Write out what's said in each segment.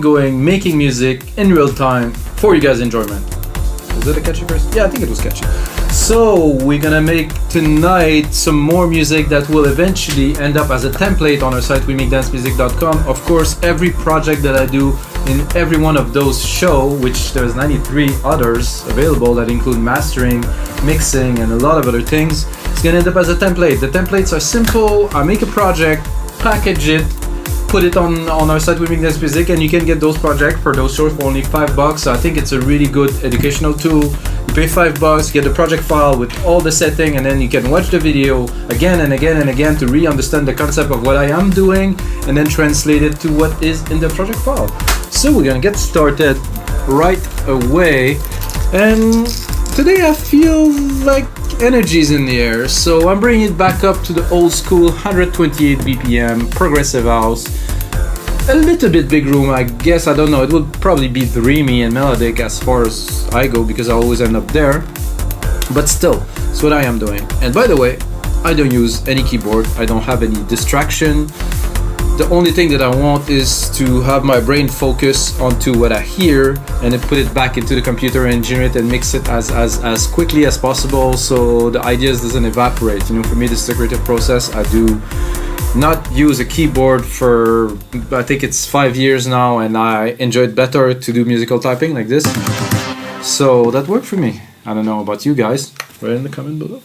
going, making music in real time for you guys' enjoyment. Was it a catchy verse? Yeah, I think it was catchy. So we're gonna make tonight some more music that will eventually end up as a template on our site, wemakedancemusic.com. Of course, every project that I do in every one of those show, which there's 93 others available that include mastering, mixing, and a lot of other things, it's gonna end up as a template. The templates are simple. I make a project, package it, put it on our site, We Make Dance Music, and you can get those projects for those shows for only $5. So I think it's a really good educational tool. You pay $5, get the project file with all the setting, and then you can watch the video again and again and again to really understand the concept of what I am doing, and then translate it to what is in the project file. So we're gonna get started right away. And today I feel like energy's in the air, so I'm bringing it back up to the old school 128 BPM progressive house. A little bit big room, I guess. I don't know. It will probably be dreamy and melodic as far as I go because I always end up there. But still, it's what I am doing. And by the way, I don't use any keyboard. I don't have any distraction. The only thing that I want is to have my brain focus onto what I hear and then put it back into the computer and generate and mix it as quickly as possible so the ideas doesn't evaporate. You know, for me, this is a creative process. I do not use a keyboard for, I think it's 5 years now, and I enjoy it better to do musical typing like this. So that worked for me. I don't know about you guys. Write in the comment below.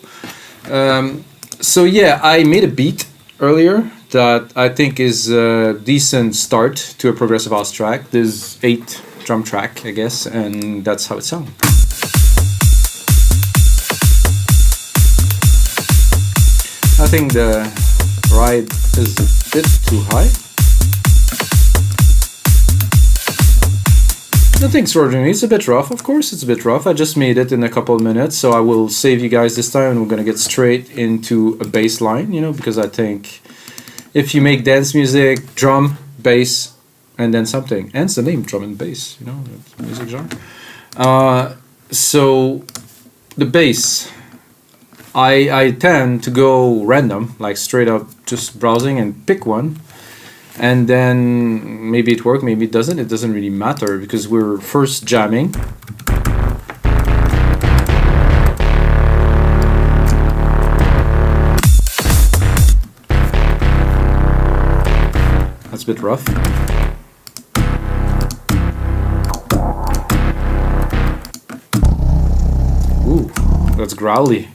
So yeah, I made a beat earlier that I think is a decent start to a progressive house track. There's 8 drum track, I guess, and that's how it sounds. I think the ride is a bit too high. Nothing extraordinary, it's a bit rough, of course it's a bit rough. I just made it in a couple of minutes, so I will save you guys this time and we're gonna get straight into a bass line, you know, because I think if you make dance music, drum, bass, and then something, hence the name drum and bass, you know, it's music genre. So the bass, I tend to go random, like straight up just browsing and pick one, and then maybe it works, maybe it doesn't really matter because we're first jamming. That's a bit rough. Ooh, that's growly.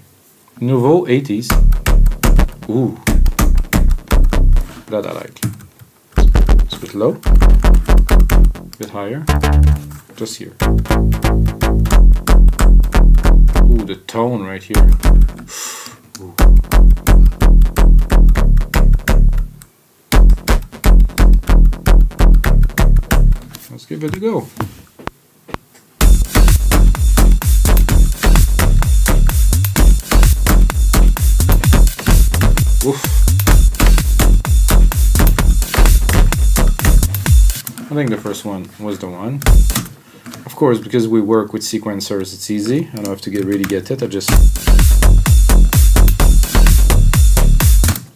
Nouveau 80s. Ooh, that I like. It's a bit low, a bit higher, just here. Ooh, the tone right here. Ooh. Let's give it a go. Oof. I think the first one was the one. Of course, because we work with sequencers, it's easy. I don't have to really get it. It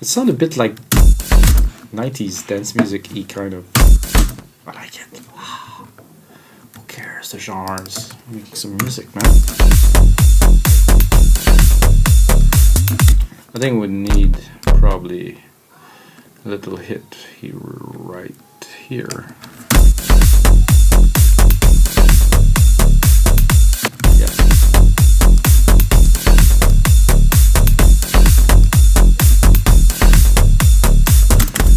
sounded a bit like 90s dance music-y kind of. I like it. Who cares? The genres. Make some music, man. I think we need probably a little hit here, right here. Yeah.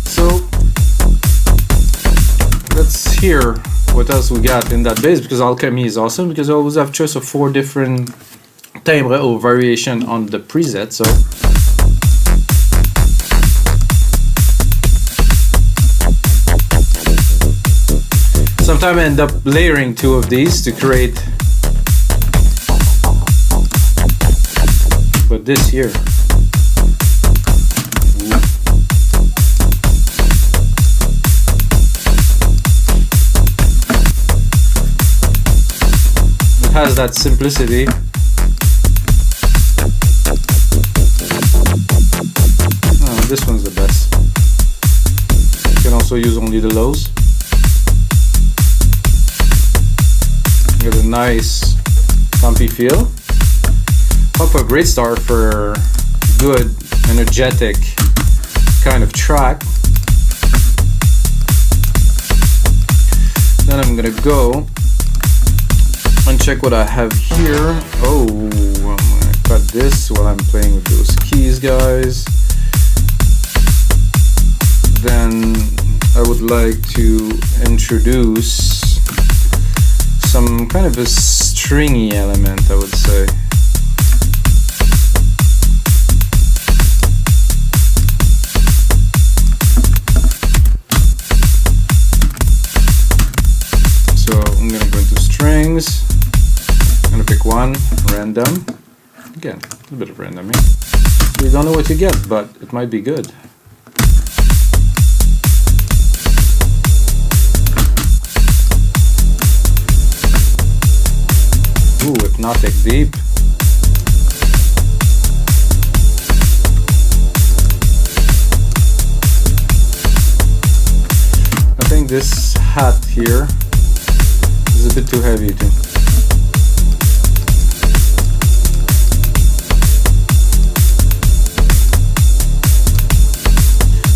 So let's hear what else we got in that bass, because Alchemy is awesome, because I always have choice of 4 different timbre or variation on the preset. So sometimes I end up layering 2 of these to create, but this here, ooh. It has that simplicity. Oh, this one's the best. You can also use only the lows. nice, comfy feel. Hope a great start for good, energetic kind of track. Then I'm gonna go and check what I have here. Oh, I'm gonna cut this while I'm playing with those keys, guys. Then I would like to introduce some kind of a stringy element, I would say. So I'm gonna go into strings. I'm gonna pick one, random. Again, a little bit of random here. You don't know what you get, but it might be good. Ooh, hypnotic deep. I think this hat here is a bit too heavy too.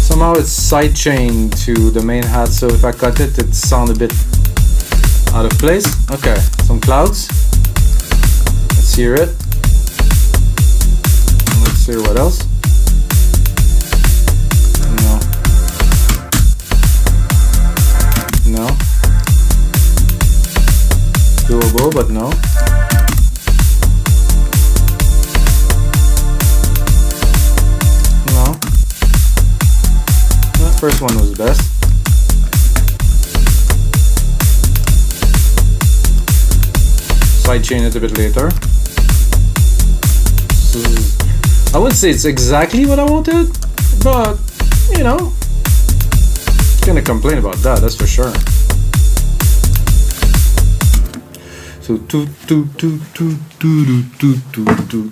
Somehow it's sidechained to the main hat, so if I cut it, it sounds a bit out of place. Okay, some clouds. Let's hear it. Let's hear what else. No. No. Doable, but no. No. The first one was best. Sidechain it a bit later. I wouldn't say it's exactly what I wanted, but you know, gonna complain about that, that's for sure. So toot toot toot toot toot toot toot toot.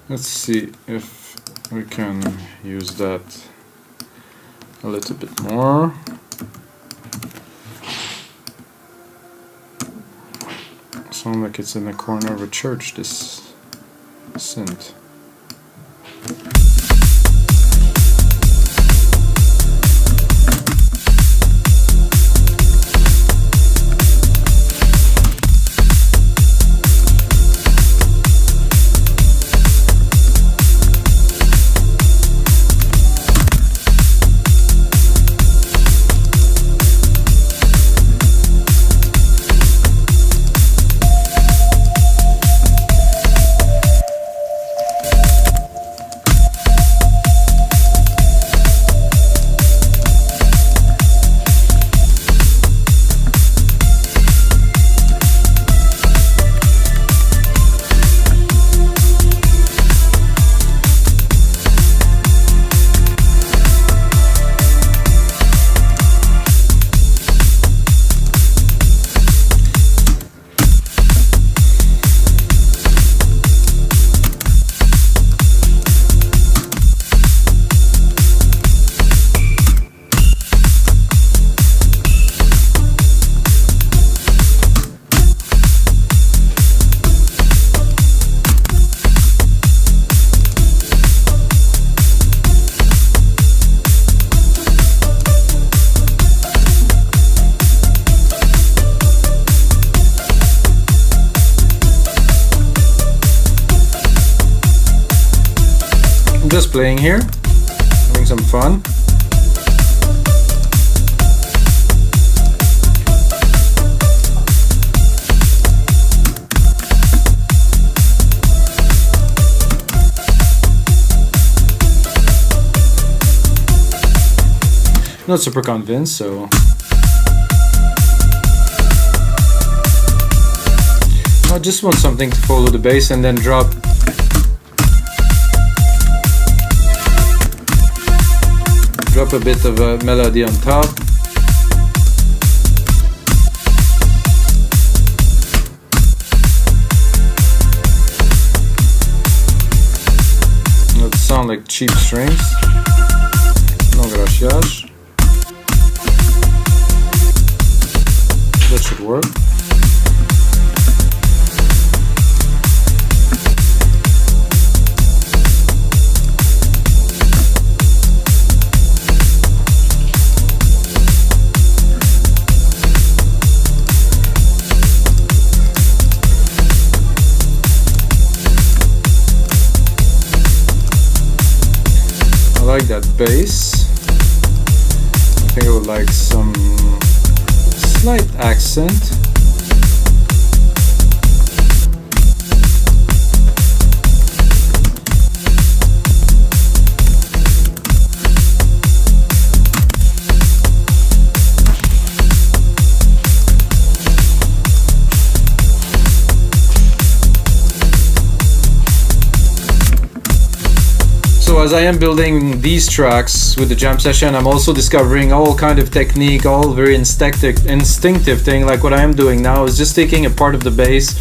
Let's see if we can use that a little bit more. Sounds like it's in the corner of a church, this synth. Just playing here, having some fun. Not super convinced, so I just want something to follow the bass and then drop a bit of a melody on top. like cheap strings. No gracias. That should work. I like that bass. I think I would like some slight accent. So as I am building these tracks with the jam session, I'm also discovering all kind of technique, all very instinctive thing. Like what I am doing now is just taking a part of the bass,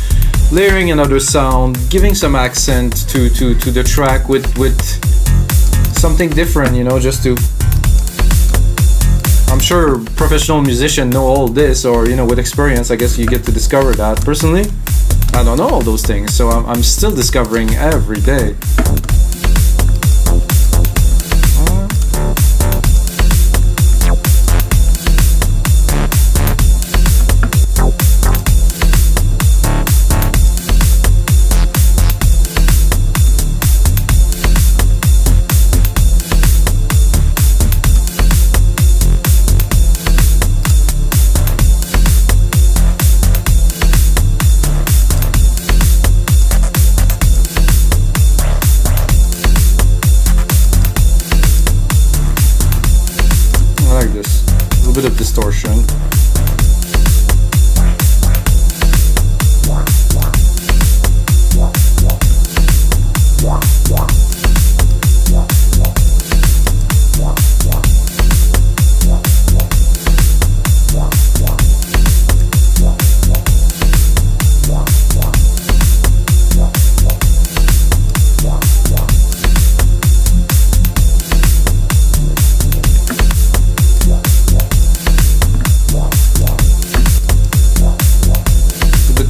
layering another sound, giving some accent to the track with something different, you know, just to... I'm sure professional musicians know all this, or, you know, with experience, I guess you get to discover that. Personally, I don't know all those things, so I'm still discovering every day. A bit of distortion.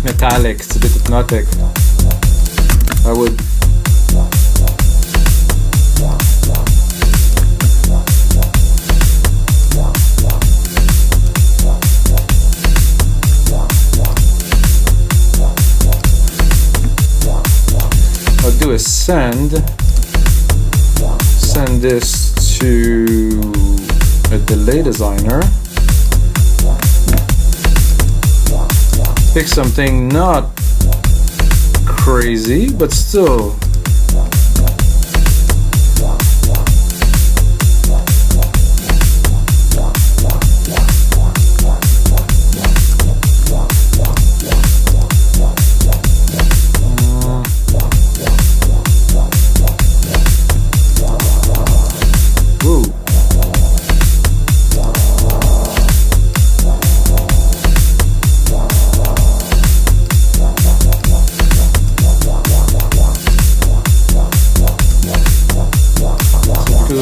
Metallic, it's a bit hypnotic. I would I'll do a send this to a delay designer. Pick something not crazy, but still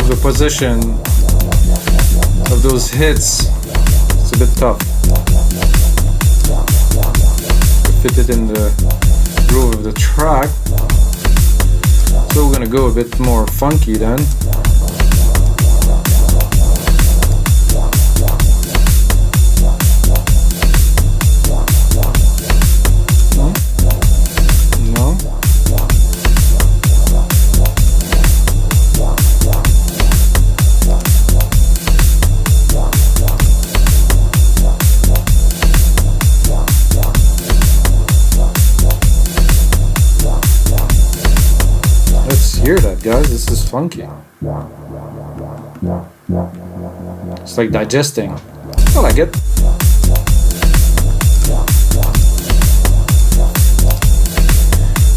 the position of those hits, it's a bit tough to fit it in the groove of the track. So we're gonna go a bit more funky then. Hear that, guys? This is funky. It's like digesting. I like it.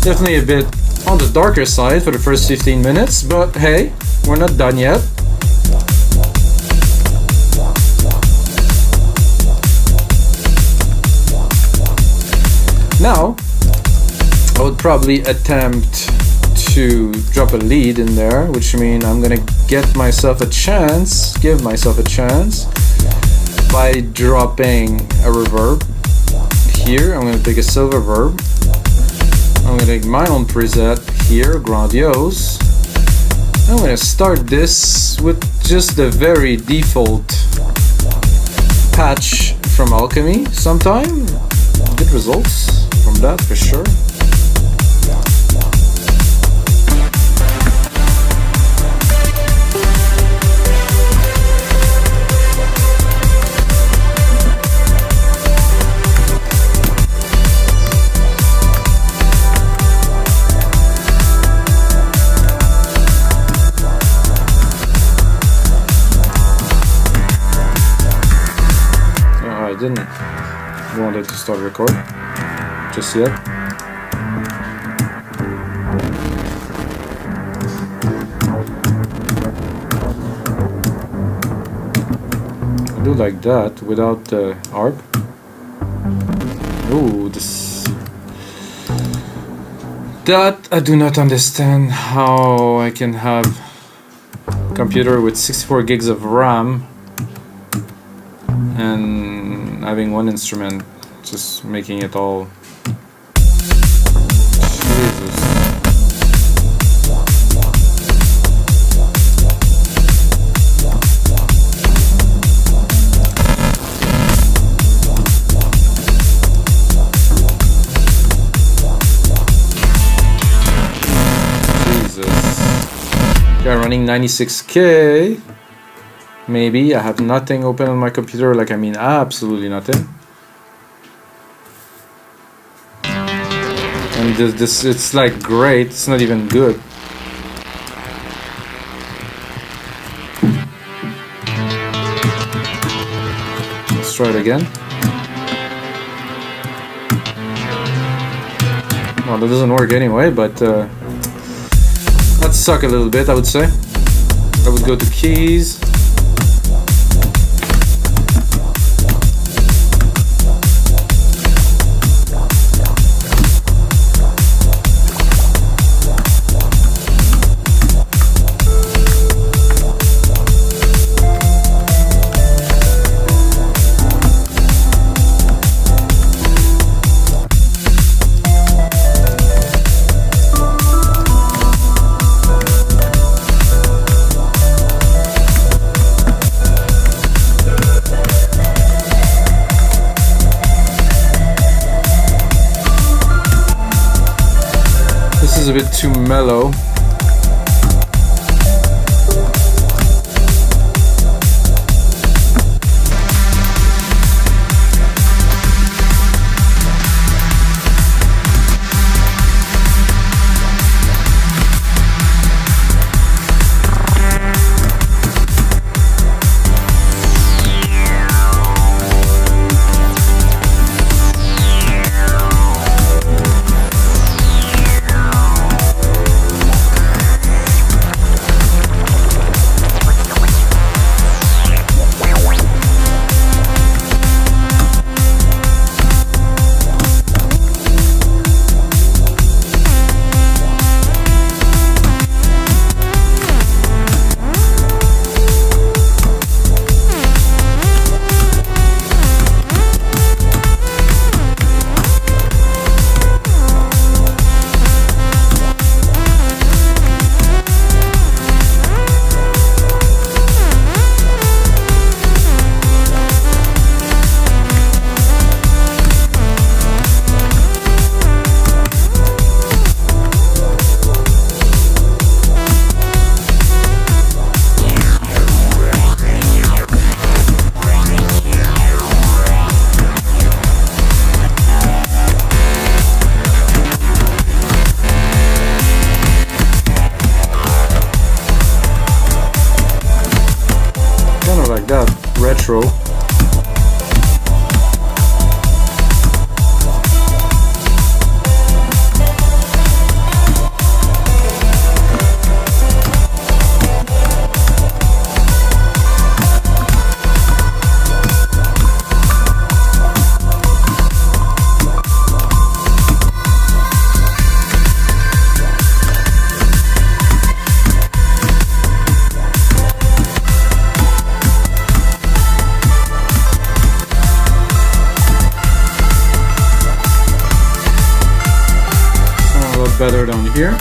Definitely a bit on the darker side for the first 15 minutes, but hey, we're not done yet. Now, I would probably attempt to drop a lead in there, which means I'm gonna give myself a chance by dropping a reverb here. I'm gonna take a silver verb. I'm gonna take my own preset here, grandiose. I'm gonna start this with just the very default patch from Alchemy sometime. Good results from that for sure. I didn't want it to start recording just yet. I do like that without the ARP. Ooh, this. That I do not understand how I can have a computer with 64 gigs of RAM and having one instrument, just making it all. Jesus. Yeah, running 96K. Maybe I have nothing open on my computer, like I mean absolutely nothing. And this it's like great, it's not even good. Let's try it again. Well, that doesn't work anyway, but that suck a little bit, I would say. I would go to keys. This is a bit too mellow. Like that, retro. bit better down here.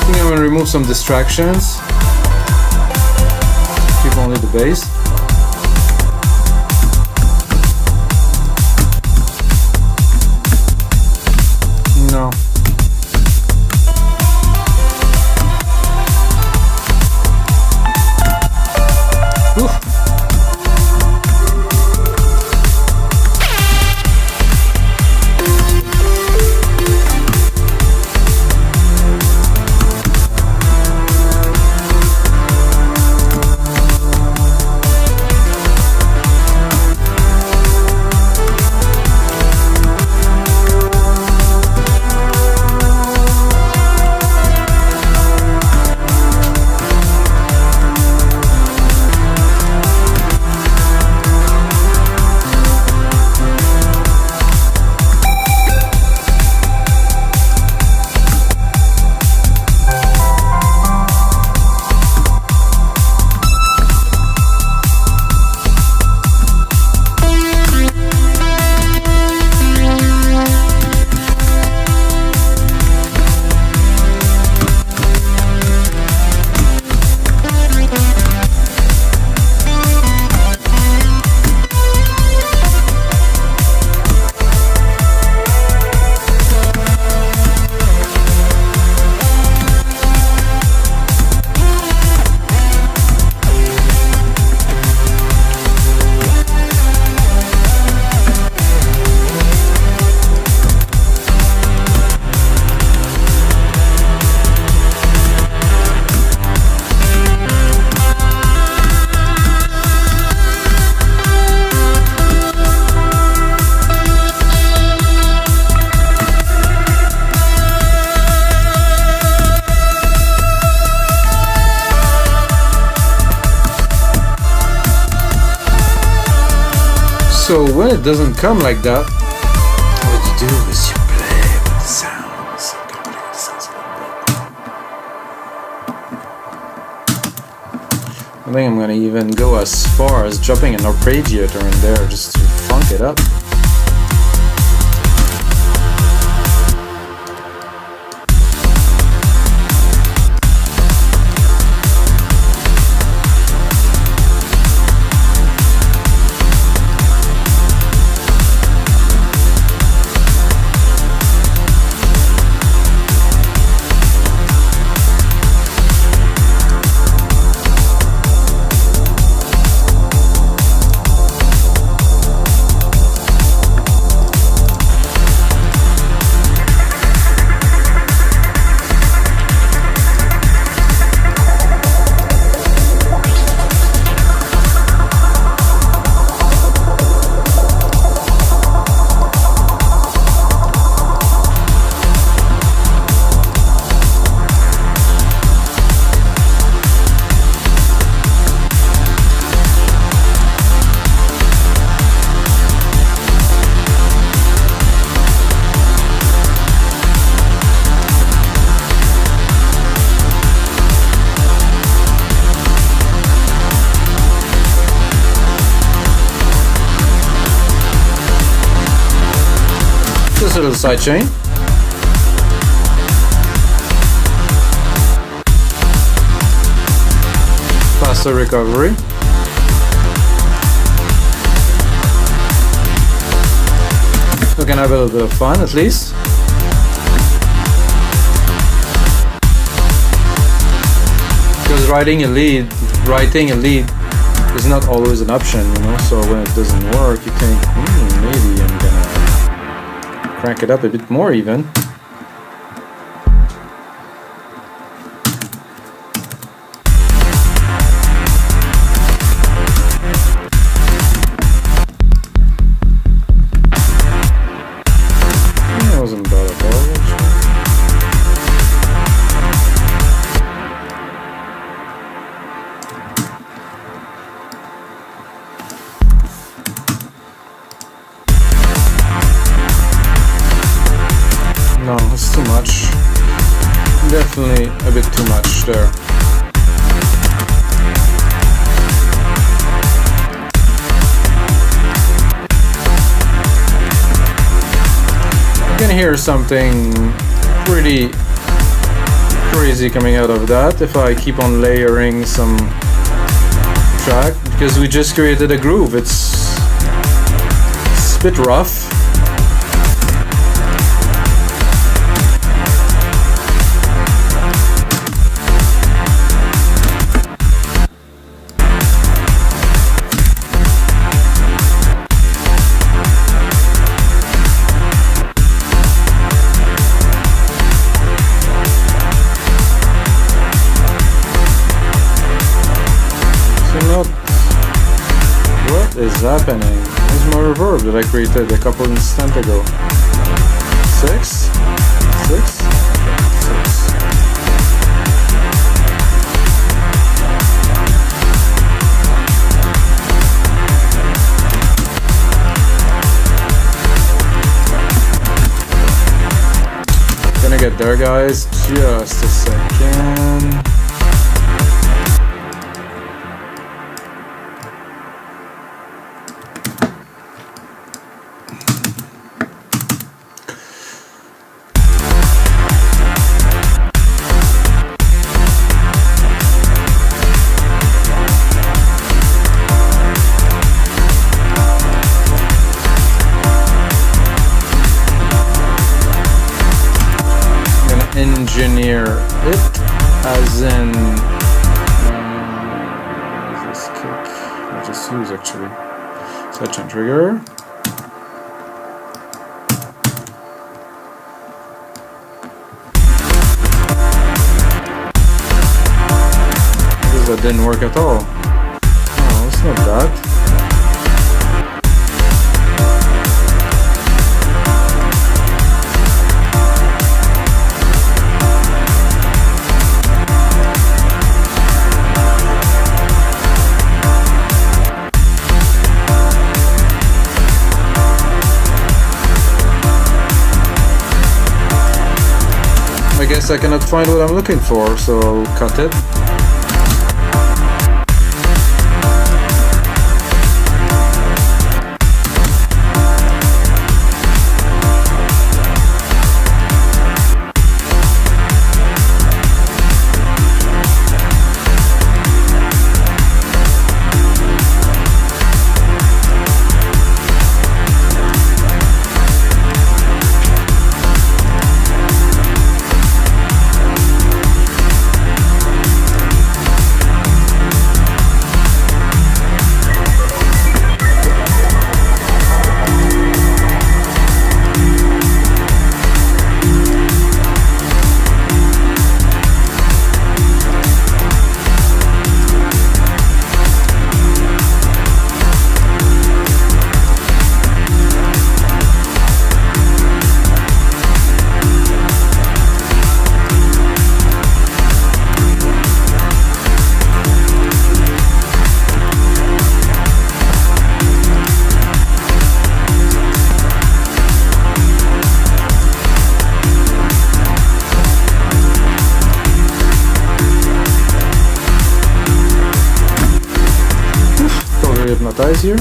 I'm gonna remove some distractions. Keep only the bass. No. Oof. So when it doesn't come like that, what you do is you play with the sounds. I think I'm gonna even go as far as dropping an arpeggiator in there just to funk it up. Just a little side chain. Faster recovery. We can have a little bit of fun at least. Because writing a lead is not always an option, you know, so when it doesn't work you think, maybe I'm gonna crank it up a bit more even. That wasn't bad at all, actually. That's too much. Definitely a bit too much there. You can hear something pretty crazy coming out of that if I keep on layering some track, because we just created a groove. It's a bit rough. What is happening? Where's my reverb that I created a couple instants ago? 6? 6? 6. Gonna get there, guys. Just a second. Engineer it as in this kick I just use actually such a trigger. That didn't work at all. Oh, it's not that. I guess I cannot find what I'm looking for, so I'll cut it. Hypnotize here.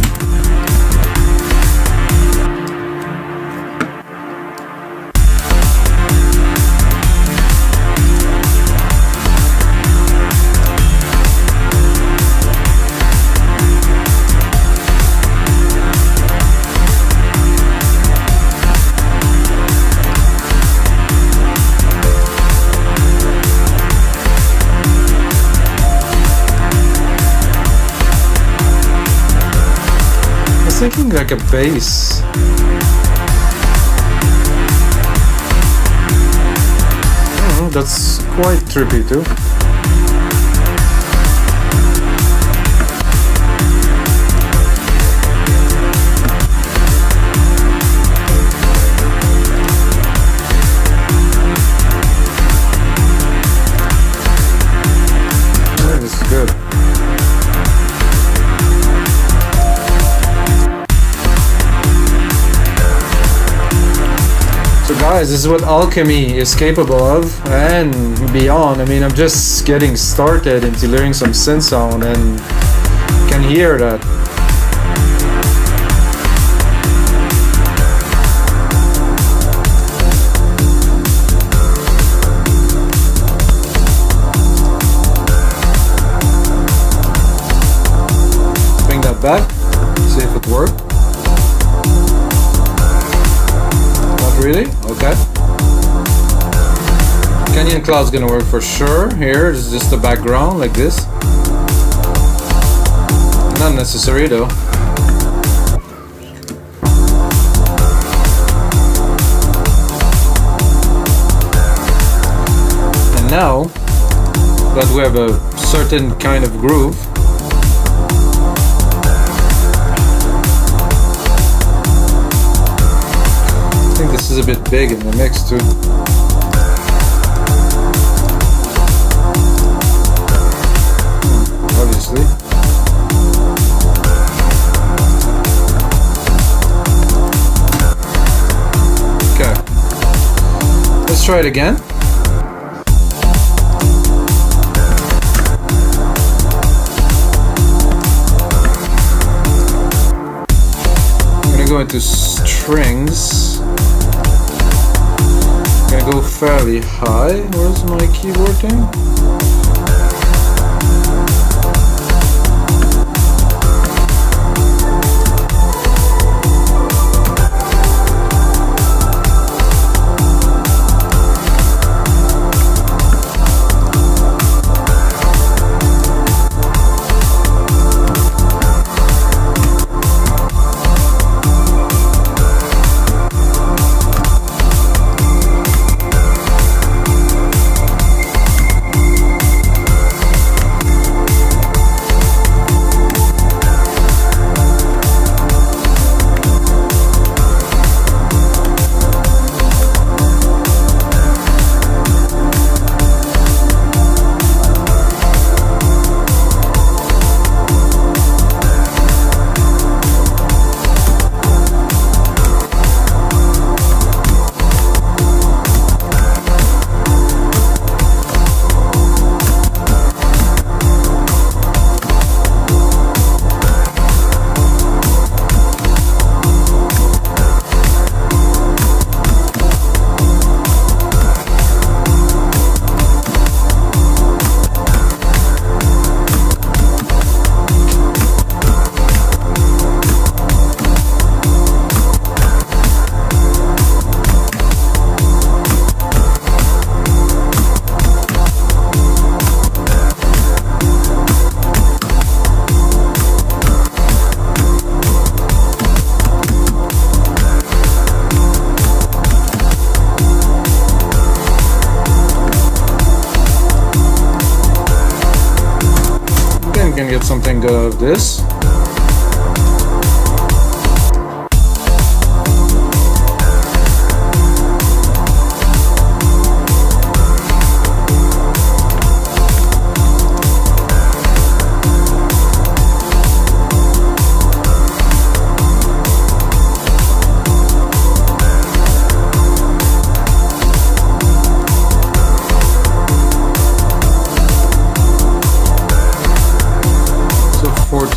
Thinking like a bass. Oh, that's quite trippy too. That is good. So Guys, this is what alchemy is capable of and beyond. I mean, I'm just getting started into learning some synth sound and can hear that. Bring that back, see if it worked. Really? Okay. Canyon Cloud's gonna work for sure. Here is just the background like this. Not necessary though. And now that we have a certain kind of groove, this is a bit big in the mix too. Obviously. Okay. Let's try it again. I'm gonna go into strings. Gonna go fairly high. Where's my keyboard thing? Get something good out of this.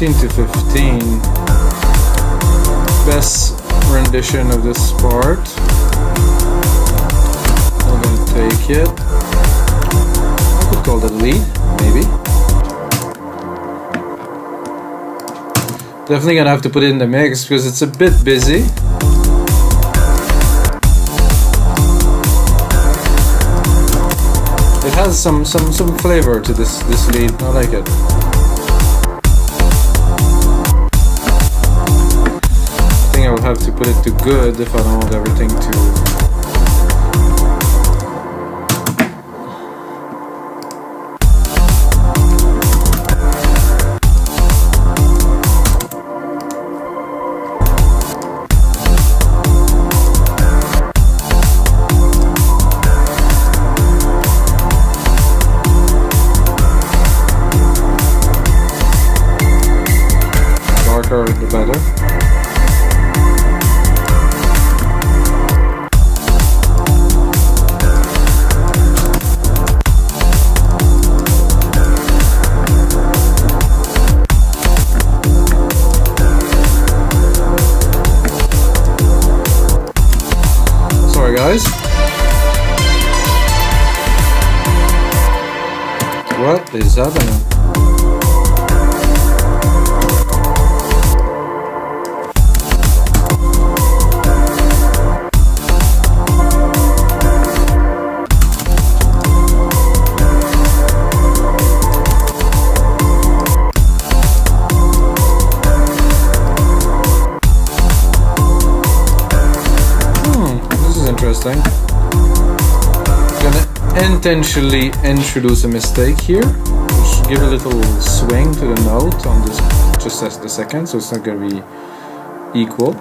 To 15. Best rendition of this part. I'm gonna take it. I could call that lead, maybe. Definitely gonna have to put it in the mix because it's a bit busy. It has some flavor to this lead. I like it. I would have to put it to good if I don't want everything to darker the better. guys. What is happening? This is interesting. Intentionally introduce a mistake here. Just give a little swing to the note on this just as the second, so it's not going to be equal.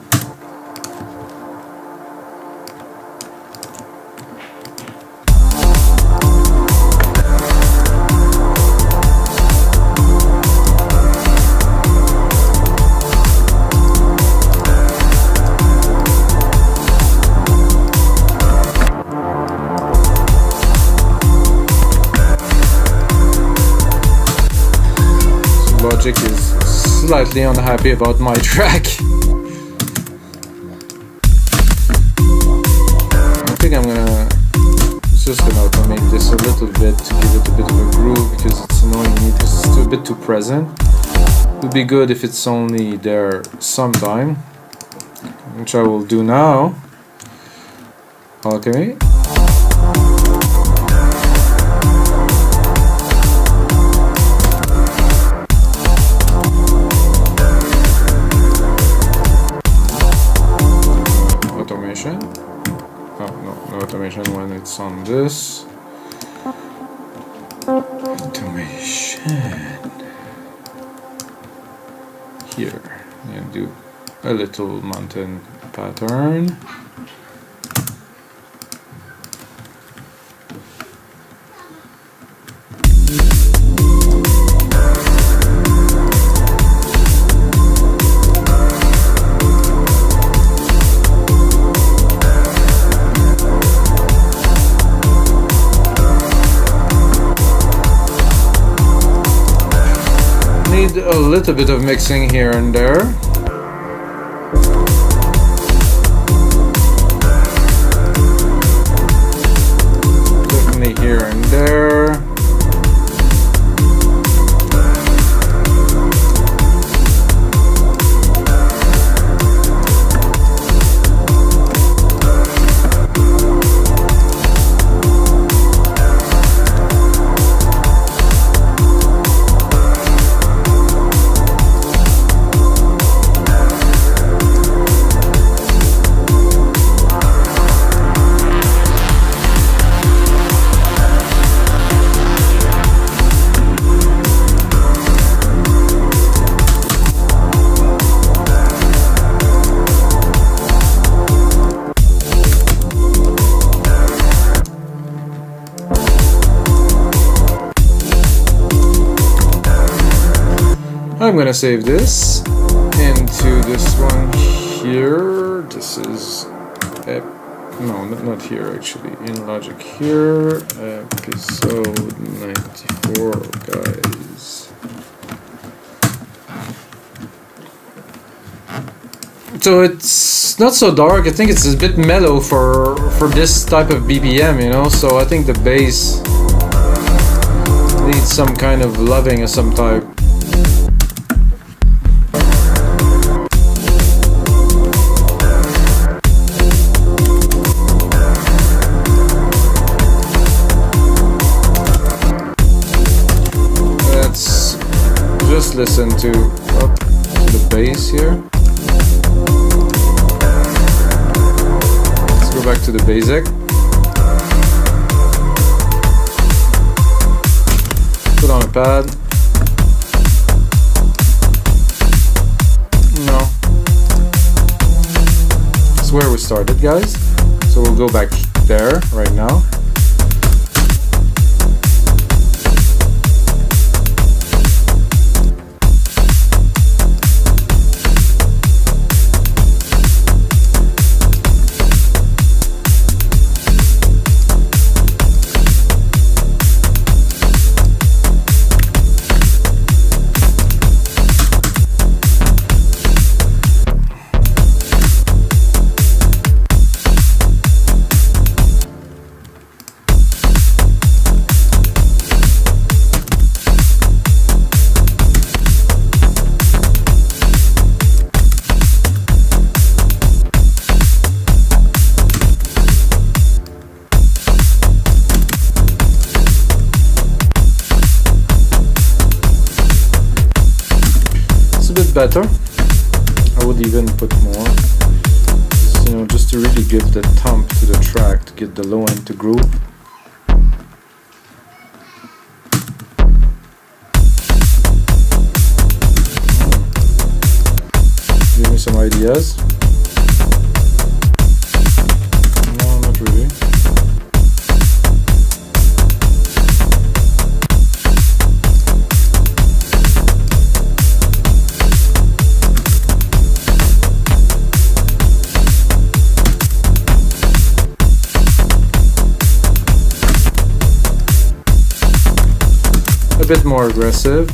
Logic is slightly unhappy about my track. I think I'm gonna just gonna automate this a little bit to give it a bit of a groove because it's annoying me because it's still a bit too present. It would be good if it's only there sometime, which I will do now. Okay. Automation when it's on this. Automation here. And do a little mountain pattern. A little bit of mixing here and there. Definitely here and there. I'm gonna save this into this one here. This is no, not here actually. In Logic here, episode 94, guys. So it's not so dark. I think it's a bit mellow for this type of BPM, you know. So I think the bass needs some kind of loving of some type. Just listen to the bass here. Let's go back to the basic. Put on a pad. No. That's where we started, guys. So we'll go back there right now. bit better. I would even put more, just to really give the thump to the track, to get the low end to groove. Give me some ideas. No, not really. A bit more aggressive.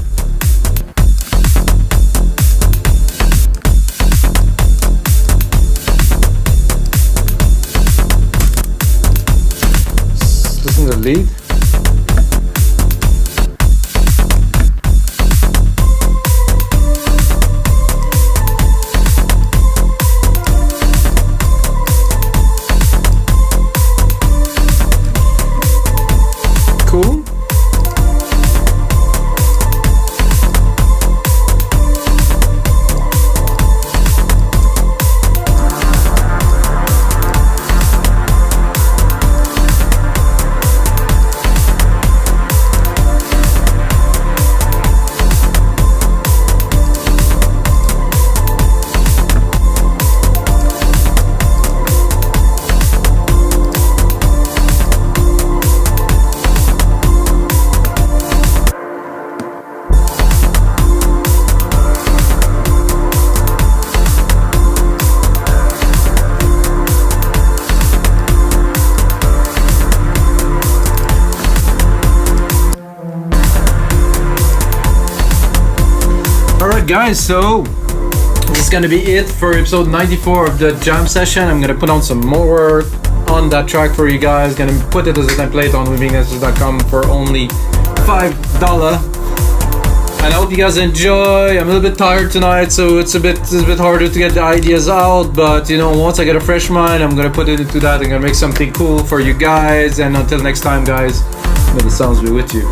Listen to the lead. Cool. Alright guys, so this is gonna be it for episode 94 of the jam session. I'm gonna put on some more work on that track for you guys. Gonna put it as a template on weavingessence.com for only $5. And I hope you guys enjoy. I'm a little bit tired tonight, so it's a bit harder to get the ideas out, but once I get a fresh mind, I'm gonna put it into that. I'm gonna make something cool for you guys, and until next time guys, may the sounds be with you.